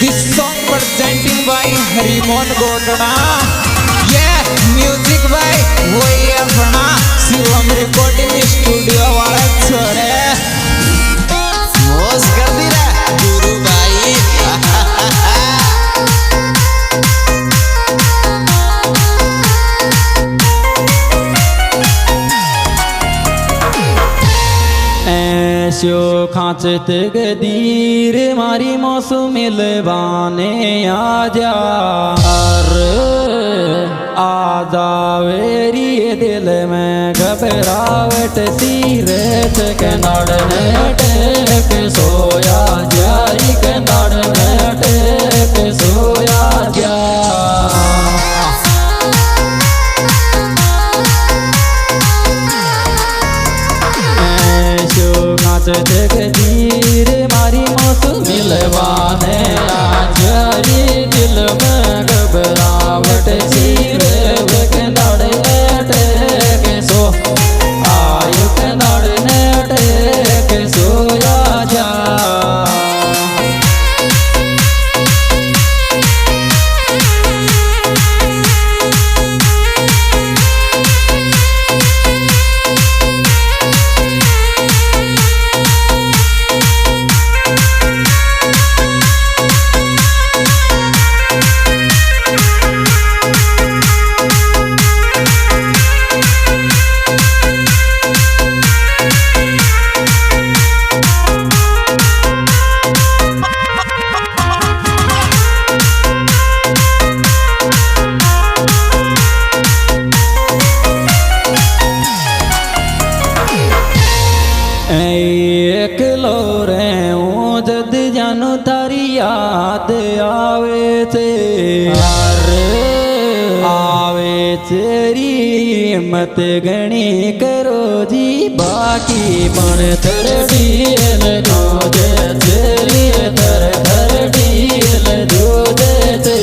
This song presenting by Harimon Godana. Yeah, music by वही अपना Shivam recording studio वाला छोरे मोज कर दी रे गुरु भाई। ऐशो खाचत गदीर मारी मौसम मिलवाने आजा आजावेरी दिल में घबरावट सी रेत के नड़ने टेक सोया जारी के नड़ने टेक सोया जा जगदीर मारी मौसम मिलवाने आजारी दिल में घबरावट सी रेव के नड़ने टेक सो आयु के नड़ने टेक सोया जा एकलो रे जद जानो तारी याद आवे थे आवे तेरी मत गणी करो जी बाकी पण थरडी जो दे तेरी थर थरडी जो दे ते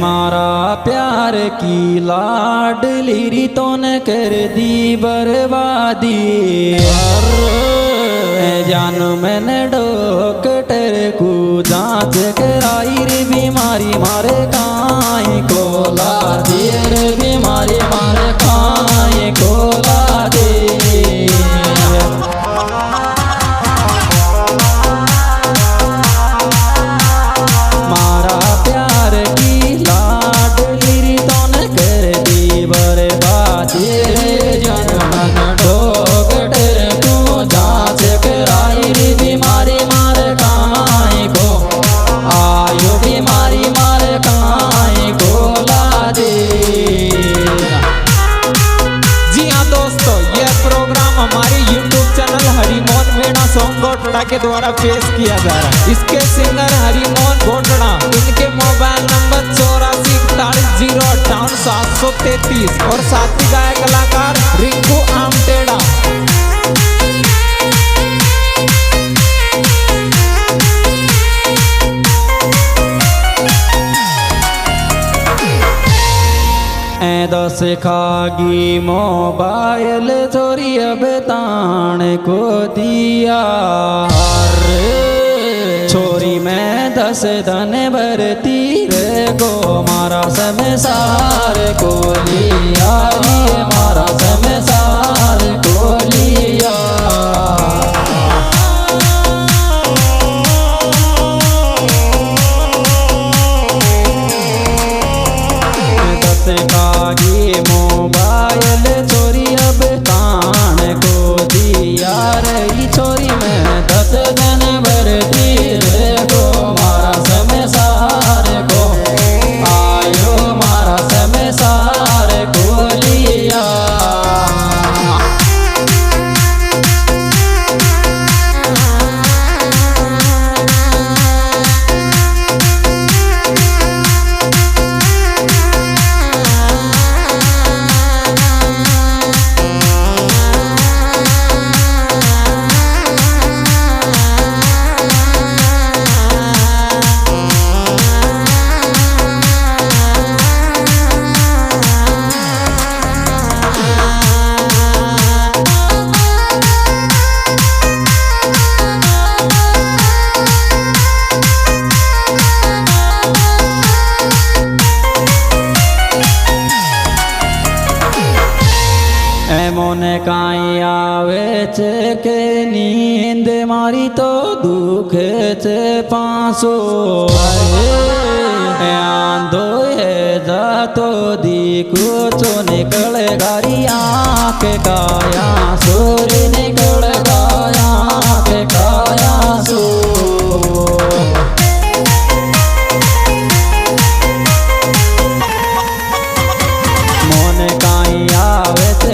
मारा प्यार की लाडली रीतों ने कर दी बर्बादी जानू मैंने डॉक्टर को जांच कराई रे बीमारी मारे काई को ला दे रे बीमारी मारे काई को ला दे मारा प्यार की गोटड़ा के द्वारा पेश किया जा रहा है। इसके सिंगर हरिमोहन गोटड़ा, इनके मोबाइल नंबर 8441085733 और साथी गायक कलाकार रिंकू आमटेड़ा। दस खागी मोबाइल चोरी अब तान को दिया छोरी में 10 धन भरती रे को मारा समय सार को लिया मारा समय सार को लिया खागी મને કાંઈ આવે છે કે નીંદ મારી તો દુખે છે પાસો આંધો હે જાતો દીકરો છો નીકળે ગારી આંખ કાયા સોરી નીકળે ગાયા કે કાયા સો મને કાંઈ આવે છે